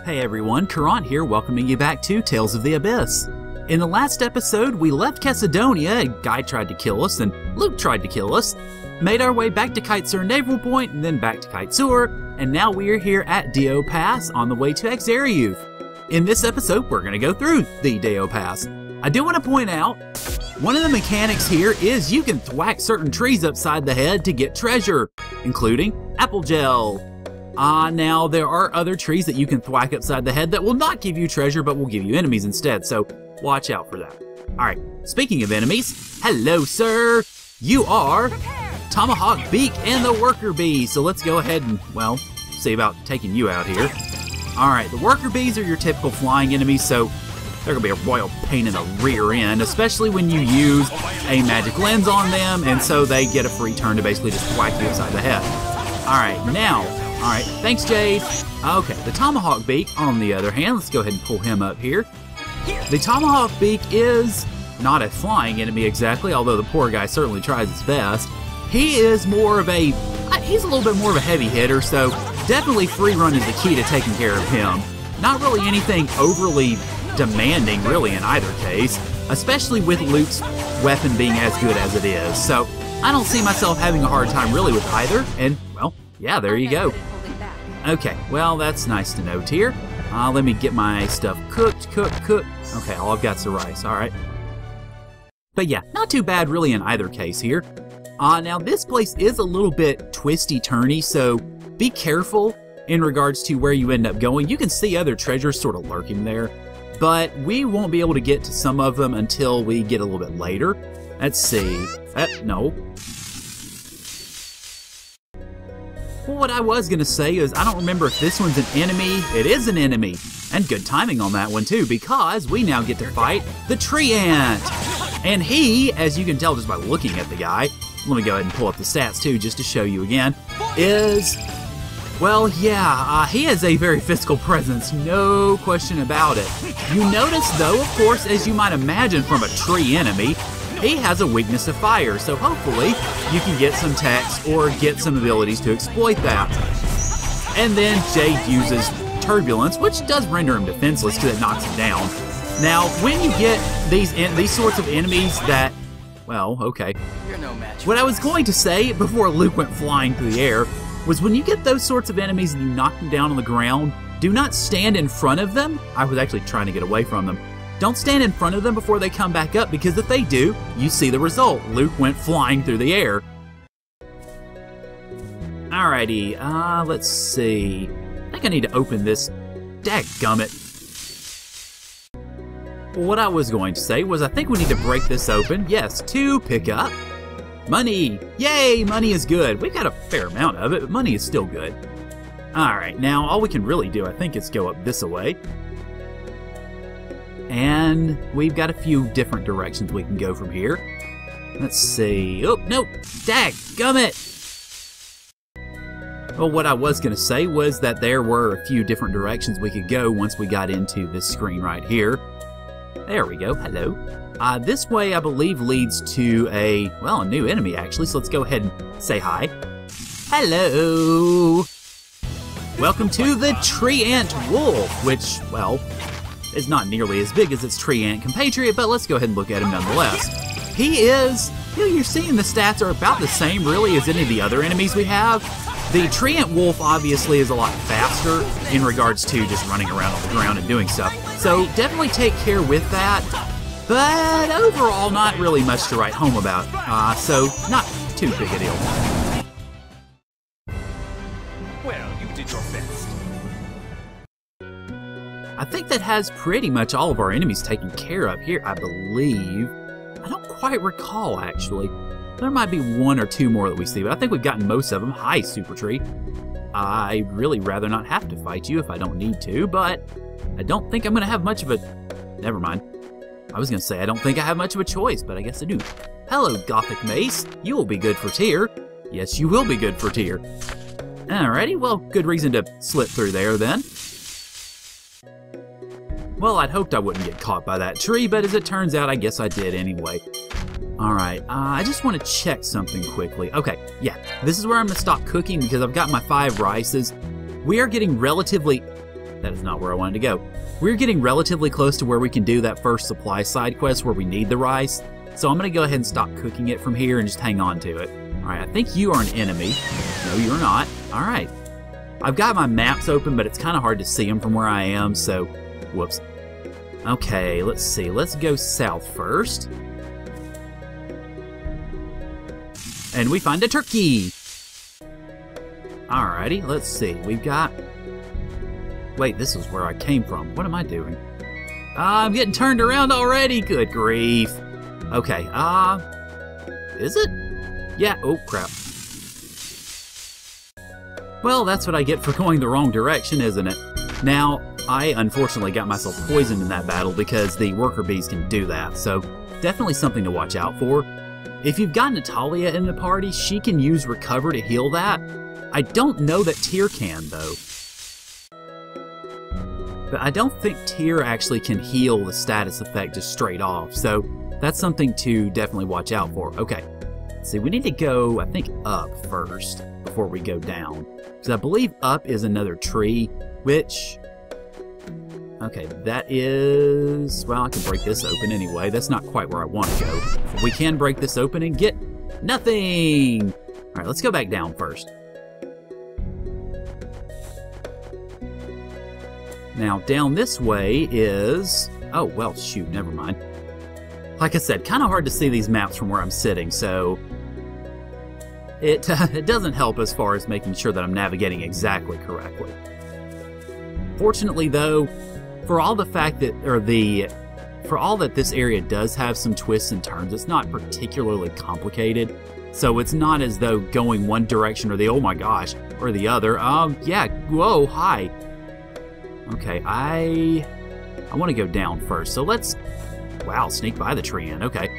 Hey everyone, Caront here, welcoming you back to Tales of the Abyss. In the last episode, we left Macedonia, a guy tried to kill us, and Luke tried to kill us, made our way back to Kitesurr Naval Point, and then back to Kitesurr, and now we are here at Deo Pass on the way to Akzeriuth. In this episode, we're going to go through the Deo Pass. I do want to point out, one of the mechanics here is you can thwack certain trees upside the head to get treasure, including apple gel. Now there are other trees that you can thwack upside the head that will not give you treasure but will give you enemies instead, so watch out for that. Alright, speaking of enemies, hello sir! You are Tomahawk Beak and the Worker Bee, so let's go ahead and, well, see about taking you out here. Alright, the Worker Bees are your typical flying enemies, so they're going to be a royal pain in the rear end, especially when you use a magic lens on them, and so they get a free turn to basically just whack you upside the head. Alright, now, alright, thanks Jade. Okay, the Tomahawk Beak, on the other hand, let's go ahead and pull him up here. The Tomahawk Beak is not a flying enemy exactly, although the poor guy certainly tries his best. He is more of a, he's a little bit more of a heavy hitter, so definitely free run is the key to taking care of him. Not really anything overly demanding really in either case, especially with Luke's weapon being as good as it is. So I don't see myself having a hard time really with either, and well, yeah, there you go. Okay, well, that's nice to note here. Let me get my stuff cooked. Okay, all I've got's the rice, alright. But yeah, not too bad really in either case here. Now this place is a little bit twisty-turny, so be careful in regards to where you end up going. You can see other treasures sort of lurking there, but we won't be able to get to some of them until we get a little bit later. Let's see. No. Well, what I was going to say is I don't remember if this one's an enemy. It is an enemy. And good timing on that one, too, because we now get to fight the Tree Ant. And he, as you can tell just by looking at the guy, let me go ahead and pull up the stats, too, just to show you again, is, well, yeah, he has a very physical presence, no question about it. You notice, though, of course, as you might imagine from a tree enemy, he has a weakness to fire, so hopefully you can get some text or get some abilities to exploit that. And then Jade uses Turbulence, which does render him defenseless because it knocks him down. Now, when you get these sorts of enemies that, well, okay. You're no match. What I was going to say before Luke went flying through the air was when you get those sorts of enemies and you knock them down on the ground, do not stand in front of them. I was actually trying to get away from them. Don't stand in front of them before they come back up, because if they do, you see the result. Luke went flying through the air. Alrighty, let's see. I think I need to open this. Dadgummit. Well, what I was going to say was I think we need to break this open. Yes, to pick up money. Yay, money is good. We've got a fair amount of it, but money is still good. Alright, now all we can really do, I think, is go up this way. And we've got a few different directions we can go from here. Let's see. Oh, nope. Dadgummit! Well, what I was going to say was that there were a few different directions we could go once we got into this screen right here. There we go. Hello. This way, I believe, leads to a new enemy, actually. So let's go ahead and say hi. Hello! Welcome to the Tree Ant Wolf, which, well, is not nearly as big as its Tree Ant compatriot, but let's go ahead and look at him nonetheless. He is, you're seeing the stats are about the same, really, as any of the other enemies we have. The Tree Ant Wolf, obviously, is a lot faster in regards to just running around on the ground and doing stuff. So definitely take care with that. But overall, not really much to write home about. So not too big a deal. Well, you did your best. I think that has pretty much all of our enemies taken care of here, I believe. I don't quite recall, actually. There might be one or two more that we see, but I think we've gotten most of them. Hi, Super Tree. I'd really rather not have to fight you if I don't need to, but I don't think I'm going to have much of a... Never mind. I was going to say I don't think I have much of a choice, but I guess I do. Hello, Gothic Mace. You will be good for tier. Yes, you will be good for tier. Alrighty, well, good reason to slip through there, then. Well, I'd hoped I wouldn't get caught by that tree, but as it turns out, I guess I did anyway. Alright, I just want to check something quickly. Okay, yeah, this is where I'm going to stop cooking because I've got my 5 rices. We are getting relatively that is not where I wanted to go. We're getting relatively close to where we can do that first supply side quest where we need the rice. So I'm going to go ahead and stop cooking it from here and just hang on to it. All right, I think you are an enemy. No, you're not. All right. I've got my maps open, but it's kind of hard to see them from where I am, so whoops. Okay, let's see. Let's go south first. And we find a turkey. Alrighty, let's see. We've got... Wait, this is where I came from. What am I doing? I'm getting turned around already. Good grief. Okay, is it? Yeah, oh crap. Well, that's what I get for going the wrong direction, isn't it? Now, I unfortunately got myself poisoned in that battle because the worker bees can do that, so definitely something to watch out for. If you've got Natalia in the party, she can use Recover to heal that. I don't know that Tyr can, though. But I don't think Tyr actually can heal the status effect just straight off, so that's something to definitely watch out for. Okay, see, we need to go, I think, up first before we go down. Because I believe up is another tree, which... Okay, that is... Well, I can break this open anyway. That's not quite where I want to go. We can break this open and get nothing! Alright, let's go back down first. Now, down this way is... Oh, well, shoot, never mind. Like I said, kind of hard to see these maps from where I'm sitting, so... It doesn't help as far as making sure that I'm navigating exactly correctly. Fortunately, though, for all the fact that, for all that this area does have some twists and turns, it's not particularly complicated. So it's not as though going one direction or the, oh my gosh, or the other. Yeah, whoa, hi. Okay, I want to go down first. So let's, wow, sneak by the tree end, okay.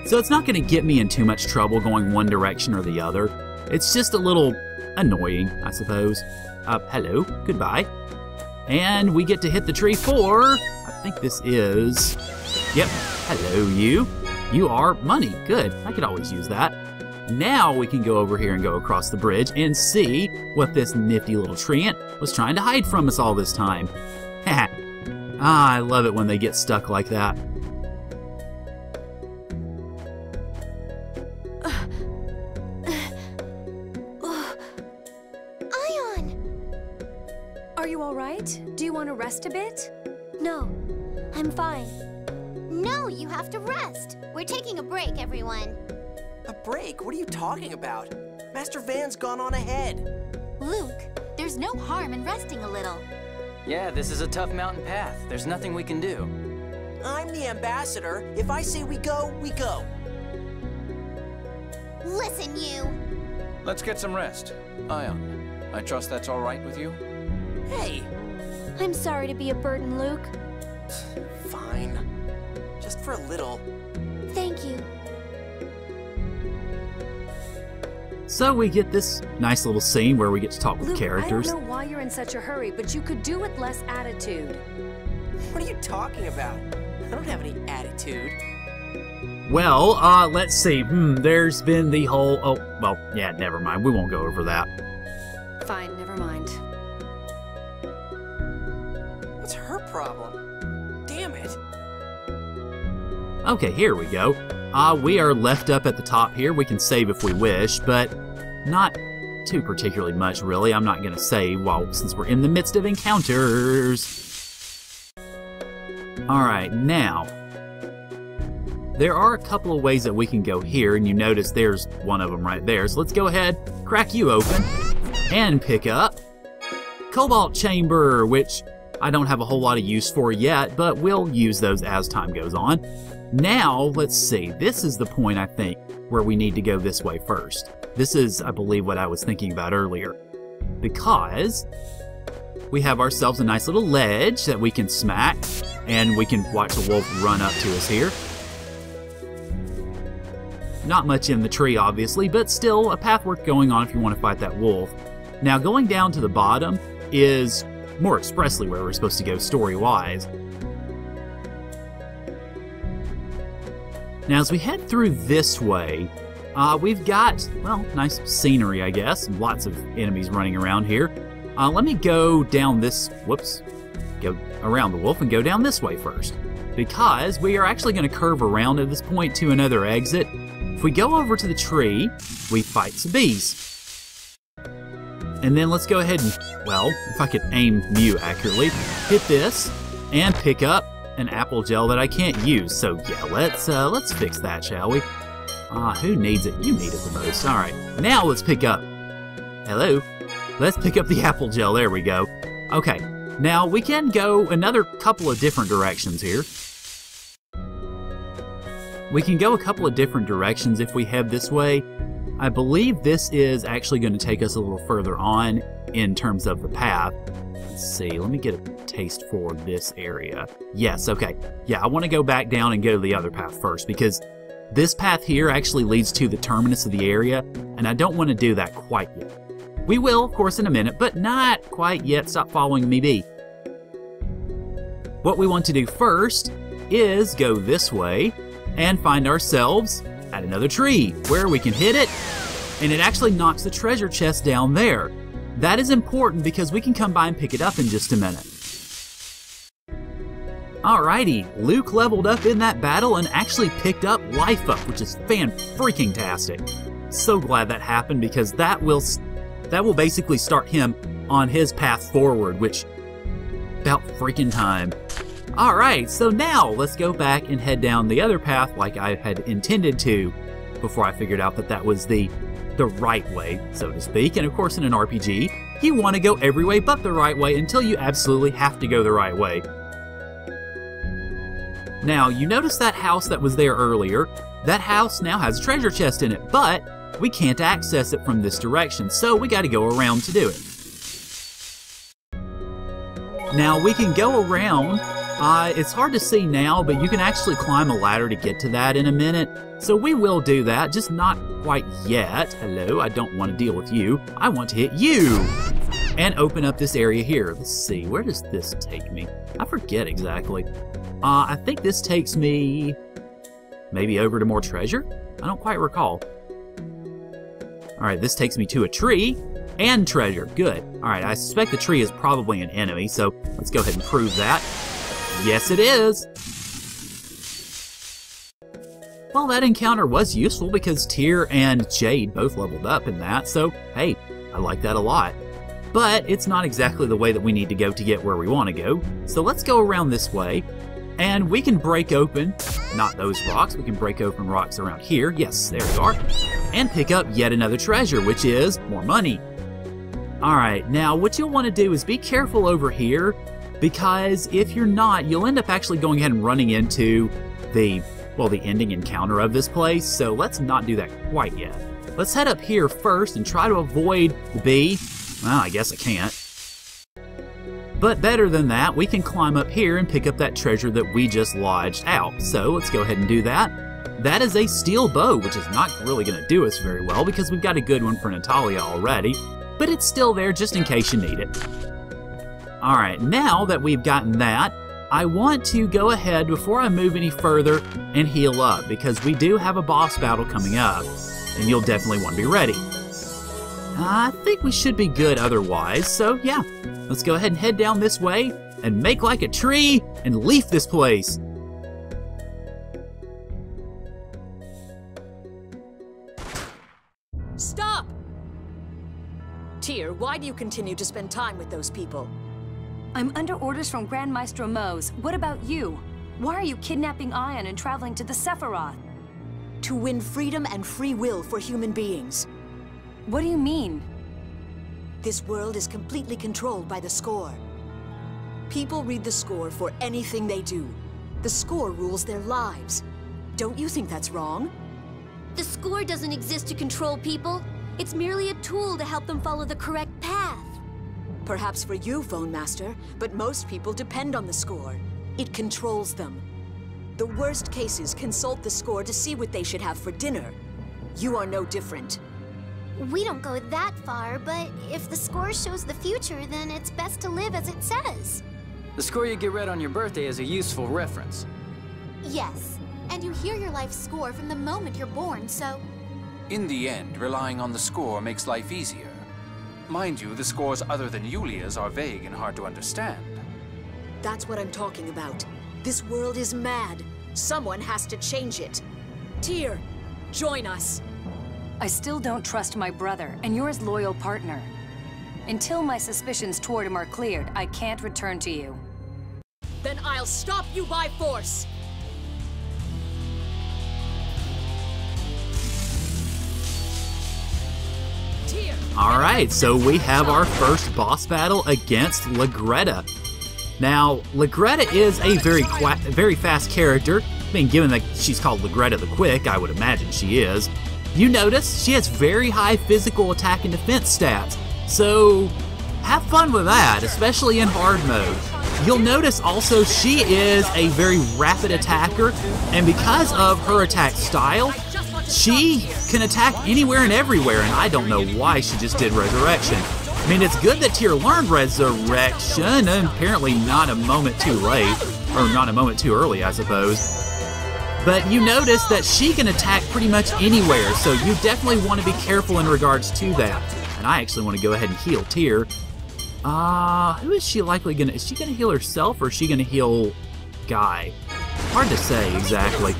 So it's not going to get me in too much trouble going one direction or the other. It's just a little annoying, I suppose. Hello, goodbye. And we get to hit the tree for, I think this is, yep, hello you. You are money, good, I could always use that. Now we can go over here and go across the bridge and see what this nifty little treant was trying to hide from us all this time. I love it when they get stuck like that. Are you all right? Do you want to rest a bit? No, I'm fine. No, you have to rest. We're taking a break, everyone. A break? What are you talking about? Master Van's gone on ahead. Luke, there's no harm in resting a little. Yeah, this is a tough mountain path. There's nothing we can do. I'm the ambassador. If I say we go, we go. Listen, you. Let's get some rest. Ion, I trust that's all right with you? Hey! I'm sorry to be a burden, Luke. Fine. Just for a little. Thank you. So we get this nice little scene where we get to talk with Luke, characters. I don't know why you're in such a hurry, but you could do with less attitude. What are you talking about? I don't have any attitude. Well, let's see. There's been the whole... Oh, well, yeah, never mind. We won't go over that. Fine, never mind. What's her problem? Damn it. Okay, here we go. We are left up at the top here. We can save if we wish, but not too particularly much, really. I'm not going to save since we're in the midst of encounters. Alright, now, there are a couple of ways that we can go here, and you notice there's one of them right there. So let's go ahead, crack you open, and pick up Cobalt Chamber, which I don't have a whole lot of use for yet, but we'll use those as time goes on. Now, let's see. This is the point, I think, where we need to go this way first. This is, I believe, what I was thinking about earlier. Because we have ourselves a nice little ledge that we can smack, and we can watch the wolf run up to us here. Not much in the tree, obviously, but still a path worth going on if you want to fight that wolf. Now, going down to the bottom is more expressly where we're supposed to go story-wise. Now, as we head through this way, we've got, well, nice scenery, I guess. Lots of enemies running around here. Let me go down this, whoops, go around the wolf and go down this way first. Because we are actually going to curve around at this point to another exit. If we go over to the tree, we fight some bees. And then let's go ahead and, well, if I could aim Mew accurately, hit this and pick up an apple gel that I can't use. So yeah, let's fix that, shall we? Who needs it? You need it the most. All right, now let's pick up. Hello. Let's pick up the apple gel. There we go. Okay, now we can go another couple of different directions here. We can go a couple of different directions if we head this way. I believe this is actually going to take us a little further on in terms of the path. Let's see, let me get a taste for this area. Yes, okay. Yeah, I want to go back down and go to the other path first because this path here actually leads to the terminus of the area, and I don't want to do that quite yet. We will, of course, in a minute, but not quite yet. Stop following me, bee. What we want to do first is go this way and find ourselves at another tree where we can hit it, and it actually knocks the treasure chest down there. That is important because we can come by and pick it up in just a minute. Alrighty, Luke leveled up in that battle and actually picked up life up, which is fan-freaking-tastic. So glad that happened because that will basically start him on his path forward, which, about freaking time. Alright, so now let's go back and head down the other path like I had intended to before I figured out that that was the right way, so to speak. And of course in an RPG, you want to go every way but the right way until you absolutely have to go the right way. Now, you notice that house that was there earlier? That house now has a treasure chest in it, but we can't access it from this direction, so we got to go around to do it. Now, we can go around. It's hard to see now, but you can actually climb a ladder to get to that in a minute. So we will do that, just not quite yet. Hello, I don't want to deal with you. I want to hit you and open up this area here. Let's see, where does this take me? I forget exactly. I think this takes me maybe over to more treasure? I don't quite recall. All right, this takes me to a tree and treasure. Good. All right, I suspect the tree is probably an enemy, so let's go ahead and prove that. Yes, it is. Well, that encounter was useful because Tyr and Jade both leveled up in that, so hey, I like that a lot. But it's not exactly the way that we need to go to get where we want to go. So let's go around this way, and we can break open, not those rocks, we can break open rocks around here. Yes, there we are. And pick up yet another treasure, which is more money. Alright, now what you'll want to do is be careful over here, because if you're not, you'll end up actually going ahead and running into the ending encounter of this place, so let's not do that quite yet. Let's head up here first and try to avoid the bee. Well, I guess I can't. But better than that, we can climb up here and pick up that treasure that we just lodged out. So let's go ahead and do that. That is a steel bow, which is not really going to do us very well because we've got a good one for Natalia already, but it's still there just in case you need it. Alright, now that we've gotten that, I want to go ahead before I move any further and heal up because we do have a boss battle coming up and you'll definitely want to be ready. I think we should be good otherwise, so yeah, let's go ahead and head down this way and make like a tree and leaf this place. Stop! Tyr, why do you continue to spend time with those people? I'm under orders from Grand Maestro Mose. What about you? Why are you kidnapping Ion and traveling to the Sephiroth? To win freedom and free will for human beings. What do you mean? This world is completely controlled by the score. People read the score for anything they do. The score rules their lives. Don't you think that's wrong? The score doesn't exist to control people. It's merely a tool to help them follow the correct path. Perhaps for you, Phone Master, but most people depend on the score. It controls them. The worst cases consult the score to see what they should have for dinner. You are no different. We don't go that far, but if the score shows the future, then it's best to live as it says. The score you get read on your birthday is a useful reference. Yes, and you hear your life score from the moment you're born, so... In the end, relying on the score makes life easier. Mind you, the scores other than Yulia's are vague and hard to understand. That's what I'm talking about. This world is mad. Someone has to change it. Tyr, join us. I still don't trust my brother, and you're his loyal partner. Until my suspicions toward him are cleared, I can't return to you. Then I'll stop you by force! Tyr! Alright, so we have our first boss battle against Legreta. Now, Legreta is a very fast character. I mean, given that she's called Legreta the Quick, I would imagine she is. You notice she has very high physical attack and defense stats, so have fun with that, especially in hard mode. You'll notice also she is a very rapid attacker, and because of her attack style, she can attack anywhere and everywhere, and I don't know why she just did Resurrection. I mean, it's good that Tyr learned Resurrection, and apparently not a moment too late, or not a moment too early, I suppose. But you notice that she can attack pretty much anywhere, so you definitely want to be careful in regards to that. And I actually want to go ahead and heal Tyr. Who is she likely gonna... Is she gonna heal herself, or is she gonna heal Guy? Hard to say exactly.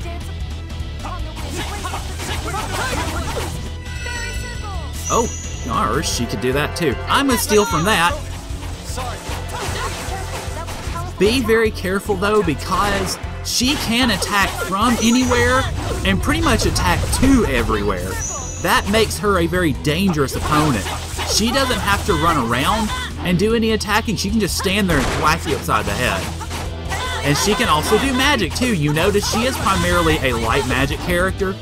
Oh, or she could do that too. I'm gonna steal from that. Be very careful though, because she can attack from anywhere and pretty much attack to everywhere. That makes her a very dangerous opponent. She doesn't have to run around and do any attacking. She can just stand there and whack you upside the head. And she can also do magic too. You notice she is primarily a light magic character.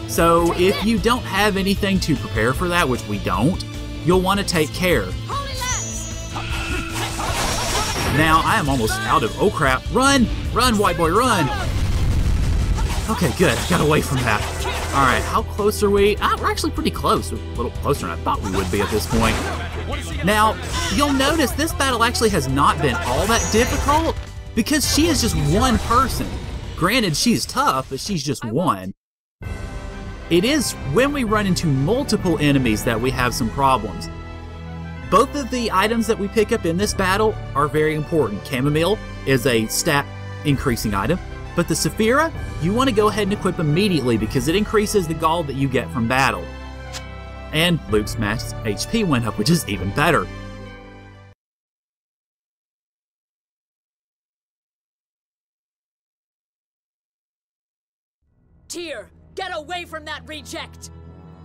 So if you don't have anything to prepare for that, which we don't, you'll want to take care. Now, I am almost out of... Oh, crap. Run! Run, white boy, run! Okay, good. Got away from that. Alright, how close are we? We're actually pretty close. A little closer than I thought we would be at this point. Now, you'll notice this battle actually has not been all that difficult because she is just one person. Granted, she's tough, but she's just one. It is when we run into multiple enemies that we have some problems. Both of the items that we pick up in this battle are very important. Chamomile is a stat increasing item, but the Saphira, you want to go ahead and equip immediately because it increases the gold that you get from battle. And Luke's max HP went up, which is even better. Tyr, get away from that reject!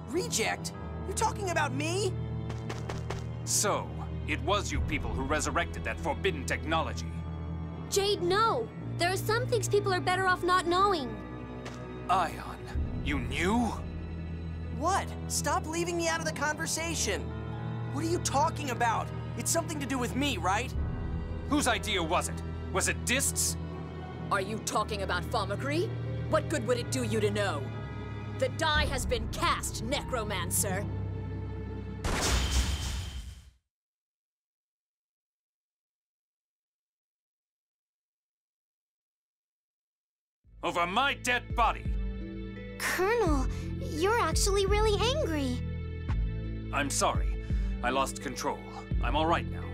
Reject? You're talking about me? So, it was you people who resurrected that forbidden technology. Jade, no. There are some things people are better off not knowing. Ion, you knew? What? Stop leaving me out of the conversation. What are you talking about? It's something to do with me, right? Whose idea was it? Was it Dist's? Are you talking about Fomagri? What good would it do you to know? The die has been cast, Necromancer. Over my dead body! Colonel, you're actually really angry. I'm sorry. I lost control. I'm all right now.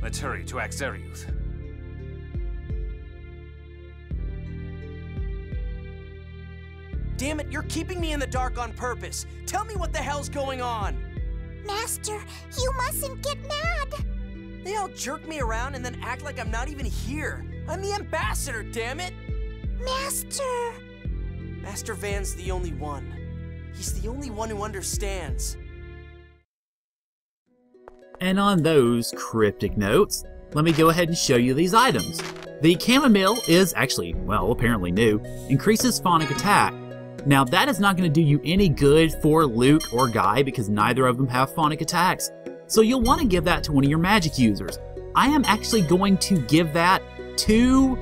Let's hurry to Akzeriuth. Damn it, you're keeping me in the dark on purpose. Tell me what the hell's going on. Master, you mustn't get mad. They all jerk me around and then act like I'm not even here. I'm the ambassador, damn it! Master! Master Van's the only one. He's the only one who understands. And on those cryptic notes, let me go ahead and show you these items. The Chamomile is actually, well, apparently new, increases phonic attack. Now that is not going to do you any good for Luke or Guy because neither of them have phonic attacks. So you'll want to give that to one of your magic users. I am actually going to give that to,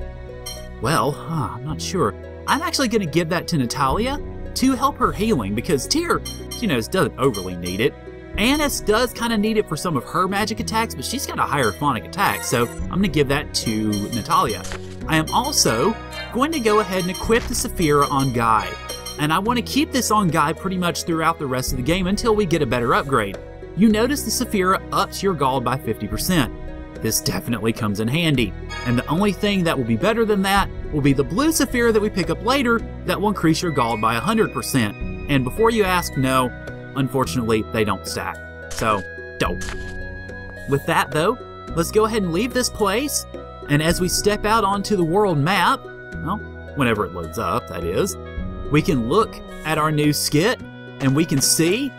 well, I'm not sure. I'm actually going to give that to Natalia to help her healing because Tyr, you know, doesn't overly need it. Annis does kind of need it for some of her magic attacks, but she's got a higher phonic attack, so I'm going to give that to Natalia. I am also going to go ahead and equip the Saphira on Guy. And I want to keep this on Guy pretty much throughout the rest of the game until we get a better upgrade. You notice the Saphira ups your gold by 50%. This definitely comes in handy. And the only thing that will be better than that will be the blue Saphira that we pick up later that will increase your Gald by 100%. And before you ask, no, unfortunately, they don't stack. So, dope. With that, though, let's go ahead and leave this place. And as we step out onto the world map, well, whenever it loads up, that is, we can look at our new skit, and we can see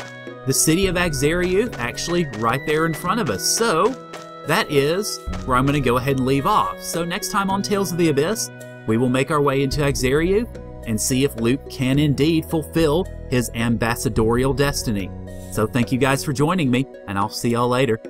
the city of Akzeriuth actually right there in front of us. So, that is where I'm going to go ahead and leave off. So next time on Tales of the Abyss, we will make our way into Akzeriuth and see if Luke can indeed fulfill his ambassadorial destiny. So thank you guys for joining me, and I'll see y'all later.